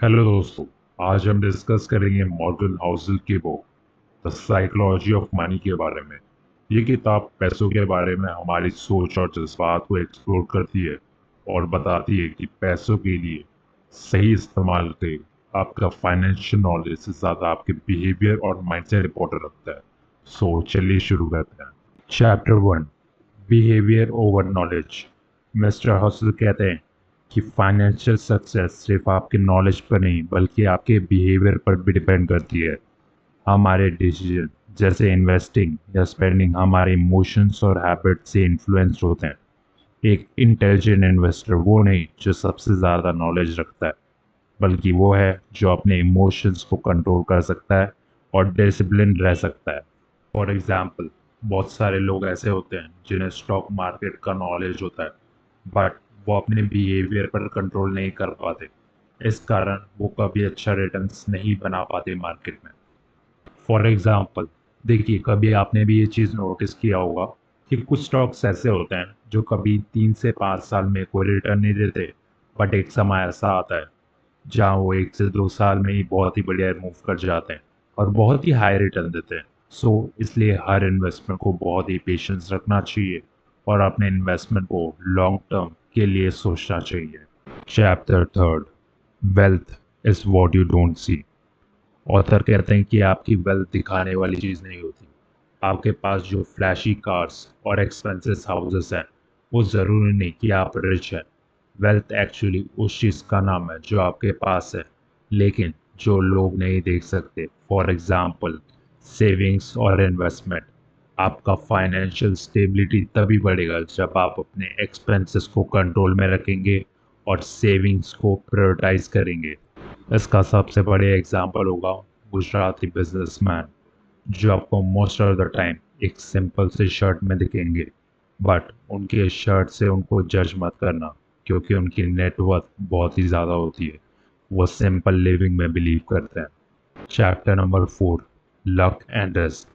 Hello दोस्तों। आज हम डिस्कस करेंगे मॉर्गन हाउसल की book the psychology of money के बारे में। ये किताब पैसों के बारे में हमारी सोच और जज्बात को एक्सप्लोर करती है और बताती है कि पैसों के लिए सही इस्तेमाल से आपका फाइनेंशियल नॉलेज से ज़्यादा आपके बिहेवियर और माइंडसेट इंपॉर्टेंट रखता है। सो चलिए शुरू करते हैं। Chapter 1, behaviour over knowledge. Mister hustle कहते हैं कि फाइनेंशियल सक्सेस सिर्फ आपके नॉलेज पर नहीं बल्कि आपके बिहेवियर पर भी डिपेंड करती है। हमारे डिसीजन जैसे इन्वेस्टिंग या स्पेंडिंग हमारे इमोशंस और हैबिट से इन्फ्लुएंस होते हैं। एक इंटेलिजेंट इन्वेस्टर वो नहीं जो सबसे ज़्यादा नॉलेज रखता है, बल्कि वो है जो अपने इमोशंस को कंट्रोल कर सकता है और डिसिप्लिन रह सकता है। फॉर एग्जाम्पल, बहुत सारे लोग ऐसे होते हैं जिन्हें स्टॉक मार्केट का नॉलेज होता है, बट वो अपने बिहेवियर पर कंट्रोल नहीं कर पाते। इस कारण वो कभी अच्छा रिटर्न्स नहीं बना पाते मार्केट में। फॉर एग्जाम्पल, देखिए, कभी आपने भी ये चीज़ नोटिस किया होगा कि कुछ स्टॉक्स ऐसे होते हैं जो कभी 3 से 5 साल में कोई रिटर्न नहीं देते, बट एक समय ऐसा आता है जहाँ वो 1 से 2 साल में ही बहुत ही बढ़िया मूव कर जाते हैं और बहुत ही हाई रिटर्न देते हैं। सो इसलिए हर इन्वेस्टमेंट को बहुत ही पेशेंस रखना चाहिए और अपने इन्वेस्टमेंट को लॉन्ग टर्म के लिए सोचना चाहिए। Chapter 3, wealth is what you don't see. Author कहते हैं कि आपकी वेल्थ दिखाने वाली चीज़ नहीं होती। आपके पास जो फ्लैशी कार्स और एक्सपेंसिव हाउसेस हैं, वो ज़रूरी नहीं कि आप रिच हैं। वेल्थ एक्चुअली उस चीज़ का नाम है जो आपके पास है, लेकिन जो लोग नहीं देख सकते। फॉर एग्जाम्पल, सेविंग्स और इन्वेस्टमेंट। आपका फाइनेंशियल स्टेबिलिटी तभी बढ़ेगा जब आप अपने एक्सपेंसेस को कंट्रोल में रखेंगे और सेविंग्स को प्रायोरिटाइज करेंगे। इसका सबसे बड़े एग्जाम्पल होगा गुजराती बिजनेसमैन, जो आपको मोस्ट ऑफ द टाइम एक सिंपल सी शर्ट में दिखेंगे, बट उनके शर्ट से उनको जज मत करना, क्योंकि उनकी नेटवर्थ बहुत ही ज़्यादा होती है। वो सिंपल लिविंग में बिलीव करते हैं। Chapter number 4, luck and risk.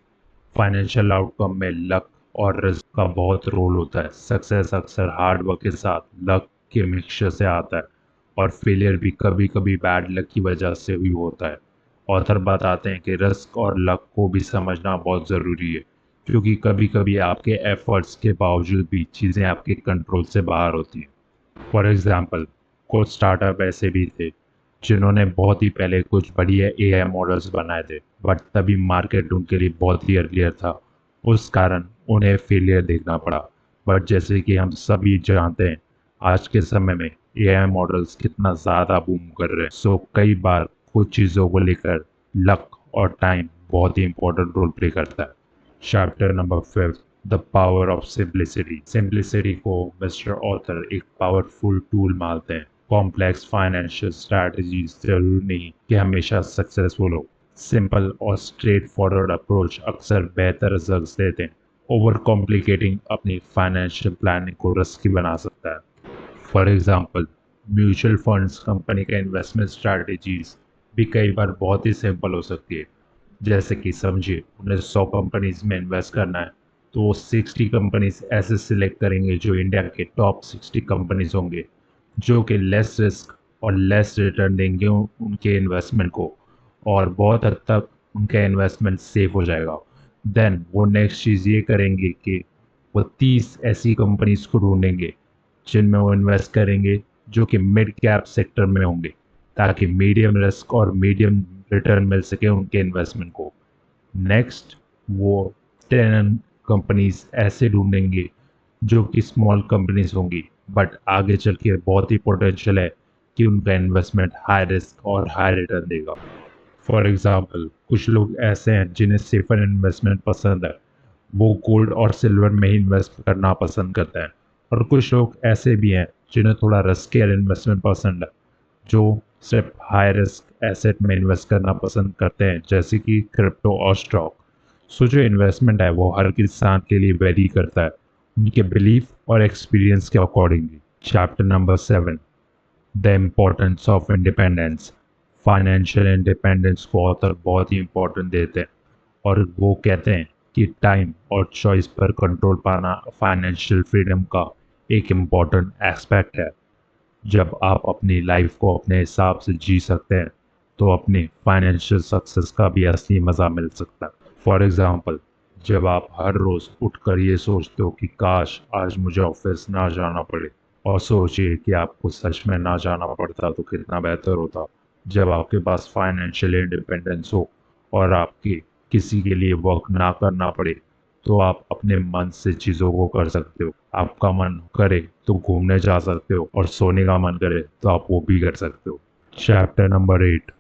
Financial outcome में लक और रिस्क का बहुत रोल होता है। सक्सेस अक्सर हार्ड वर्क के साथ लक के मिक्सचर से आता है, और फेलियर भी कभी कभी बैड लक की वजह से भी होता है। ऑथर बताते हैं कि रिस्क और लक को भी समझना बहुत ज़रूरी है, क्योंकि कभी कभी आपके एफर्ट्स के बावजूद भी चीज़ें आपके कंट्रोल से बाहर होती हैं। फॉर एग्जाम्पल, कुछ स्टार्टअप ऐसे भी थे जिन्होंने बहुत ही पहले कुछ बढ़िया एआई मॉडल्स बनाए थे, बट तभी मार्केट उनके लिए बहुत ही अर्लियर था। उस कारण उन्हें फेलियर देखना पड़ा। बट जैसे कि हम सभी जानते हैं, आज के समय में एआई मॉडल्स कितना ज़्यादा बूम कर रहे हैं। सो कई बार कुछ चीज़ों को लेकर लक और टाइम बहुत ही इंपॉर्टेंट रोल प्ले करता है। Chapter number 5, the power of simplicity. Simplicity को मिस्टर ऑथर एक पावरफुल टूल मानते हैं। कॉम्प्लेक्स फाइनेंशियल स्ट्रैटेजीज जरूरी नहीं कि हमेशा सक्सेसफुल हो। सिंपल और स्ट्रेट फॉरवर्ड अप्रोच अक्सर बेहतर रिजल्ट्स देते हैं। ओवर कॉम्प्लिकेटिंग अपनी फाइनेंशियल प्लानिंग को रिस्की बना सकता है। For example, mutual funds company का इन्वेस्टमेंट स्ट्रैटेजीज भी कई बार बहुत ही सिंपल हो सकती है। जैसे कि समझिए, उन्हें 100 कंपनीज में इन्वेस्ट करना है, तो वो 60 कंपनीज ऐसे सिलेक्ट करेंगे जो इंडिया के टॉप 60 कंपनीज होंगे, जो कि लेस रिस्क और लेस रिटर्न देंगे उनके इन्वेस्टमेंट को, और बहुत हद तक उनका इन्वेस्टमेंट सेफ हो जाएगा। देन वो नेक्स्ट चीज़ ये करेंगे कि वो 30 ऐसी कंपनीज को ढूंढेंगे जिनमें वो इन्वेस्ट करेंगे, जो कि मिड कैप सेक्टर में होंगे, ताकि मीडियम रिस्क और मीडियम रिटर्न मिल सके उनके इन्वेस्टमेंट को। नेक्स्ट, वो 10 कंपनीज ऐसे ढूंढेंगे जो कि स्मॉल कंपनीज होंगी, बट आगे चल के बहुत ही पोटेंशियल है कि उनका इन्वेस्टमेंट हाई रिस्क और हाई रिटर्न देगा। फॉर एग्जाम्पल, कुछ लोग ऐसे हैं जिन्हें सेफर इन्वेस्टमेंट पसंद है, वो गोल्ड और सिल्वर में ही इन्वेस्ट करना पसंद करते हैं। और कुछ लोग ऐसे भी हैं जिन्हें थोड़ा रिस्कियर इन्वेस्टमेंट पसंद है, जो सिर्फ हाई रिस्क एसेट में इन्वेस्ट करना पसंद करते हैं, जैसे कि क्रिप्टो और स्टॉक। सो जो इन्वेस्टमेंट है वो हर इंसान के लिए वेरी करता है, उनके बिलीफ और एक्सपीरियंस के accordingly. Chapter number 7, the importance of independence. Financial independence को ऑथर बहुत ही इंपॉर्टेंट देते हैं, और वो कहते हैं कि टाइम और चॉइस पर कंट्रोल पाना फाइनेंशियल फ्रीडम का एक इम्पॉर्टेंट एस्पेक्ट है। जब आप अपनी लाइफ को अपने हिसाब से जी सकते हैं तो अपनी फाइनेंशियल सक्सेस का भी असली मज़ा मिल सकता है। फॉर एग्जाम्पल, जब आप हर रोज़ उठकर ये सोचते हो कि काश आज मुझे ऑफिस ना जाना पड़े, और सोचिए कि आपको सच में ना जाना पड़ता तो कितना बेहतर होता। जब आपके पास फाइनेंशियल इंडिपेंडेंस हो और आपके किसी के लिए वर्क ना करना पड़े, तो आप अपने मन से चीज़ों को कर सकते हो। आपका मन करे तो घूमने जा सकते हो, और सोने का मन करे तो आप वो भी कर सकते हो। Chapter number 8,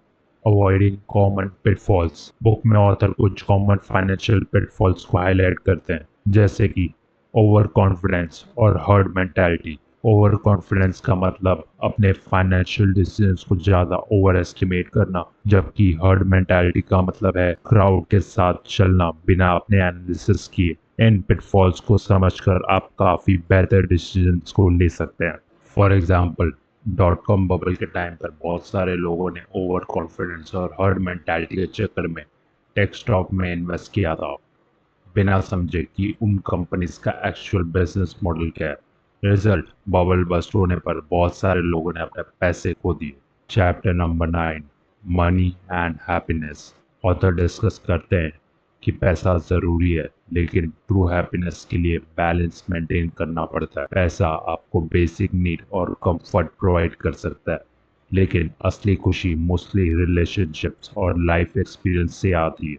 avoiding common pitfalls. Book में ऑथर कुछ कॉमन फाइनेंशियल पिटफॉल्स को हाईलाइट करते हैं, जैसे कि ओवर कॉन्फिडेंस और हर्ड मेंटालिटी। ओवर कॉन्फिडेंस का मतलब अपने फाइनेंशियल डिसीजंस को ज़्यादा ओवर एस्टिमेट करना, जबकि हर्ड मेंटालिटी का मतलब है क्राउड के साथ चलना बिना अपने एनालिसिस किए। इन पिटफॉल्स को समझकर आप काफ़ी बेहतर डिसीजंस को ले सकते हैं। फॉर एग्जाम्पल, .com बबल के टाइम पर बहुत सारे लोगों ने ओवर कॉन्फिडेंस और हर्ड मेंटालिटी के चक्कर में टेक स्टॉक में इन्वेस्ट किया था, बिना समझे कि उन कंपनीज का एक्चुअल बिजनेस मॉडल क्या है। रिजल्ट, बबल बस्ट होने पर बहुत सारे लोगों ने अपने पैसे खो दिए। Chapter number 9, money and happiness. Author discuss करते हैं कि पैसा ज़रूरी है, लेकिन ट्रू हैप्पीनेस के लिए बैलेंस मेंटेन करना पड़ता है। पैसा आपको बेसिक नीड और कंफर्ट प्रोवाइड कर सकता है, लेकिन असली खुशी मोस्टली रिलेशनशिप्स और लाइफ एक्सपीरियंस से आती है।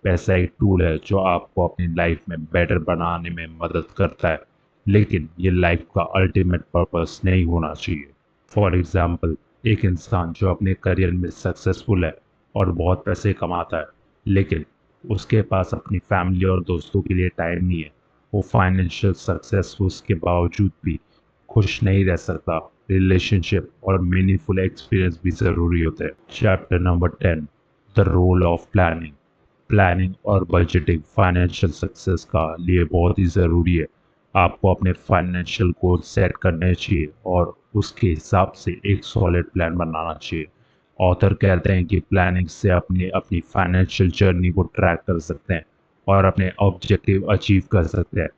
पैसा एक टूल है जो आपको अपनी लाइफ में बेटर बनाने में मदद करता है, लेकिन ये लाइफ का अल्टीमेट पर्पस नहीं होना चाहिए। फॉर एग्जाम्पल, एक इंसान जो अपने करियर में सक्सेसफुल है और बहुत पैसे कमाता है, लेकिन उसके पास अपनी फैमिली और दोस्तों के लिए टाइम नहीं है, वो फाइनेंशियल सक्सेस उसके बावजूद भी खुश नहीं रह सकता। रिलेशनशिप और मीनिंगफुल एक्सपीरियंस भी ज़रूरी होते हैं। Chapter number 10, the role of planning. Planning और बजटिंग फाइनेंशियल सक्सेस का लिए बहुत ही ज़रूरी है। आपको अपने फाइनेंशियल गोल सेट करने चाहिए और उसके हिसाब से एक सॉलिड प्लान बनाना चाहिए। ऑथर कहते हैं कि प्लानिंग से अपनी अपनी फाइनेंशियल जर्नी को ट्रैक कर सकते हैं और अपने ऑब्जेक्टिव अचीव कर सकते हैं।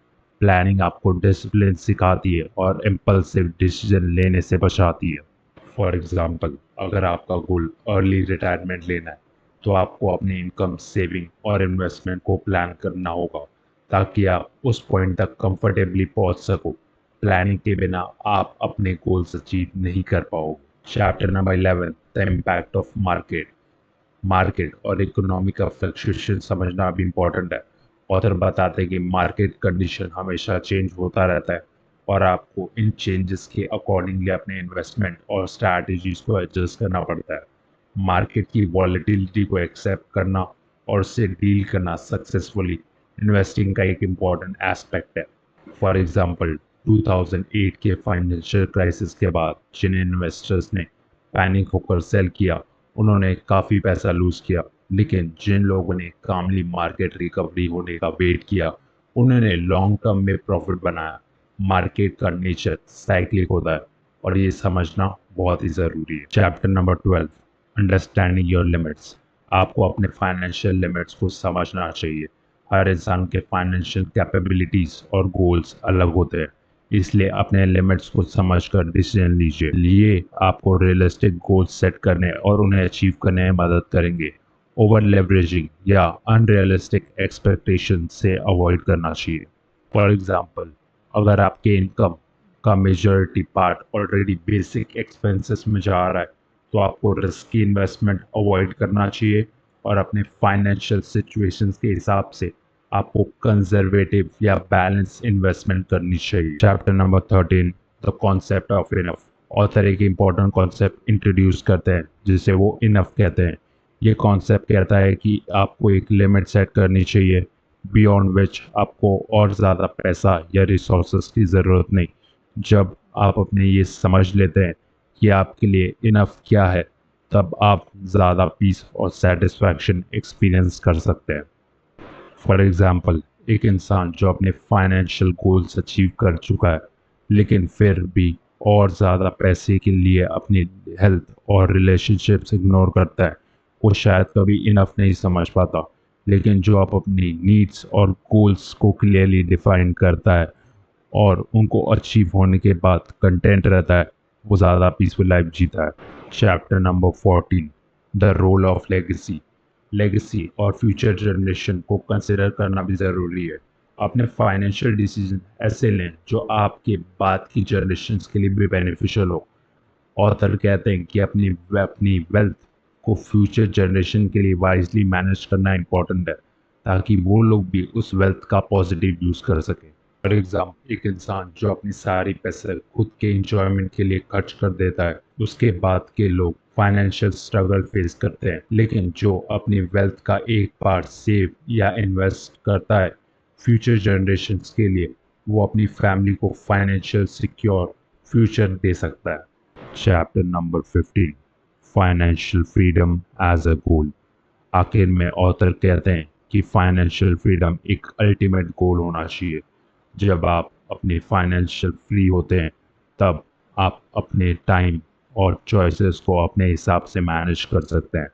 प्लानिंग आपको डिसिप्लिन सिखाती है और इम्पल्सिव डिसीजन लेने से बचाती है। फॉर एग्जाम्पल, अगर आपका गोल अर्ली रिटायरमेंट लेना है, तो आपको अपनी इनकम, सेविंग और इन्वेस्टमेंट को प्लान करना होगा, ताकि आप उस पॉइंट तक कंफर्टेबली पहुंच सको। प्लानिंग के बिना आप अपने गोल्स अचीव नहीं कर पाओगे। Chapter number 11, the impact of market. Market और इकोनॉमी का फ्लक्चुएशन समझना भी इम्पोर्टेंट है। ऑथर बताते हैं कि मार्केट कंडीशन हमेशा चेंज होता रहता है, और आपको इन चेंजेस के अकॉर्डिंगली अपने इन्वेस्टमेंट और स्ट्रैटेजीज को एडजस्ट करना पड़ता है। मार्केट की वॉलेटिलिटी को एक्सेप्ट करना और उससे डील करना सक्सेसफुली इन्वेस्टिंग का एक इम्पॉर्टेंट एस्पेक्ट है। फॉर एग्जांपल, 2008 के फाइनेंशियल क्राइसिस के बाद जिन इन्वेस्टर्स ने पैनिक होकर सेल किया, उन्होंने काफ़ी पैसा लूज़ किया, लेकिन जिन लोगों ने कामली मार्केट रिकवरी होने का वेट किया, उन्होंने लॉन्ग टर्म में प्रॉफिट बनाया। मार्केट का नेचर साइक्लिक होता है, और ये समझना बहुत ही ज़रूरी है। Chapter number 12, understanding your limits. आपको अपने फाइनेंशियल लिमिट्स को समझना चाहिए। हर इंसान के फाइनेंशियल कैपेबिलिटीज़ और गोल्स अलग होते हैं, इसलिए अपने लिमिट्स को समझकर डिसीजन लीजिए। लिए आपको रियलिस्टिक गोल्स सेट करने और उन्हें अचीव करने में मदद करेंगे। ओवर लेवरेजिंग या अनरियलिस्टिक एक्सपेक्टेशन से अवॉइड करना चाहिए। फॉर एग्जांपल, अगर आपके इनकम का majority part already basic expenses में जा रहा है, तो आपको रिस्की इन्वेस्टमेंट अवॉइड करना चाहिए और अपने फाइनेंशियल सिचुएशंस के हिसाब से आपको कंजर्वेटिव या बैलेंस इन्वेस्टमेंट करनी चाहिए। Chapter number 13, the concept of enough. Author एक इम्पॉर्टेंट कॉन्सेप्ट इंट्रोड्यूस करते हैं जिसे वो इनफ कहते हैं। ये कॉन्सेप्ट कहता है कि आपको एक लिमिट सेट करनी चाहिए, बियॉन्ड विच आपको और ज़्यादा पैसा या रिसोर्सेज की ज़रूरत नहीं। जब आप अपने ये समझ लेते हैं कि आपके लिए इनफ क्या है, तब आप ज़्यादा पीस और सेटिस्फैक्शन एक्सपीरियंस कर सकते हैं। फॉर एग्जाम्पल, एक इंसान जो अपने फाइनेंशियल गोल्स अचीव कर चुका है, लेकिन फिर भी और ज़्यादा पैसे के लिए अपनी हेल्थ और रिलेशनशिप्स इग्नोर करता है, वो शायद कभी इनफ नहीं समझ पाता। लेकिन जो आप अपनी नीड्स और गोल्स को क्लियरली डिफाइन करता है और उनको अचीव होने के बाद कंटेंट रहता है, वो ज़्यादा पीसफुल लाइफ जीता है। Chapter number 14, the role of legacy. Legacy और फ्यूचर जनरेशन को कंसिडर करना भी ज़रूरी है। अपने फाइनेंशियल डिसीजन ऐसे लें जो आपके बाद की जनरेशन्स के लिए भी बेनिफिशियल हो। ऑथर कहते हैं कि अपनी वेल्थ को फ्यूचर जनरेशन के लिए वाइजली मैनेज करना इम्पोर्टेंट है, ताकि वो लोग भी उस वेल्थ का पॉजिटिव यूज़ कर सकें। फॉर एग्जाम्पल, एक इंसान जो अपनी सारी पैसे खुद के इंजॉयमेंट के लिए खर्च कर देता है, उसके बाद के लोग फाइनेंशियल स्ट्रगल फेस करते हैं। लेकिन जो अपनी वेल्थ का एक पार्ट सेव या इन्वेस्ट करता है फ्यूचर जनरेशन्स के लिए, वो अपनी फैमिली को फाइनेंशियल सिक्योर फ्यूचर दे सकता है। Chapter number 15, financial freedom as a goal. आखिर में ऑथर कहते हैं कि फाइनेंशियल फ्रीडम एक अल्टीमेट गोल होना चाहिए। जब आप अपने फाइनेंशियल फ्री होते हैं, तब आप अपने टाइम और चॉइसेस को अपने हिसाब से मैनेज कर सकते हैं।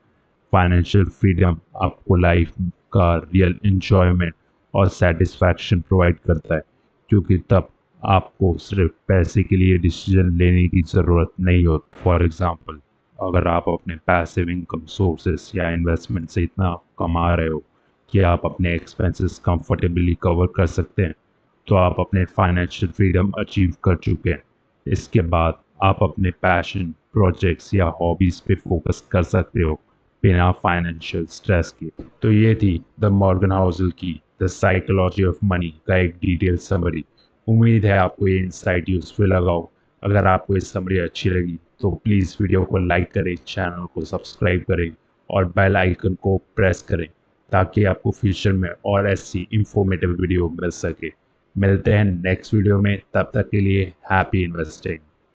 फाइनेंशियल फ्रीडम आपको लाइफ का रियल एंजॉयमेंट और सेटिस्फैक्शन प्रोवाइड करता है, क्योंकि तब आपको सिर्फ पैसे के लिए डिसीजन लेने की ज़रूरत नहीं होती। फॉर एग्ज़ाम्पल, अगर आप अपने पैसिव इनकम सोर्सेस या इन्वेस्टमेंट से इतना कमा रहे हो कि आप अपने एक्सपेंसेस कंफर्टेबली कवर कर सकते हैं, तो आप अपने फाइनेंशियल फ्रीडम अचीव कर चुके हैं। इसके बाद आप अपने पैशन, प्रोजेक्ट्स या हॉबीज़ पे फोकस कर सकते हो बिना फाइनेंशियल स्ट्रेस के। तो ये थी द मॉर्गन हाउसल की द साइकोलॉजी ऑफ मनी का एक डिटेल समरी। उम्मीद है आपको ये इंसाइट यूजफुल लगा हो। अगर आपको ये समरी अच्छी लगी तो प्लीज़ वीडियो को लाइक करें, चैनल को सब्सक्राइब करें और बेल आइकन को प्रेस करें, ताकि आपको फ्यूचर में और ऐसी इंफॉर्मेटिव वीडियो मिल सके। मिलते हैं नेक्स्ट वीडियो में, तब तक के लिए हैप्पी इन्वेस्टिंग।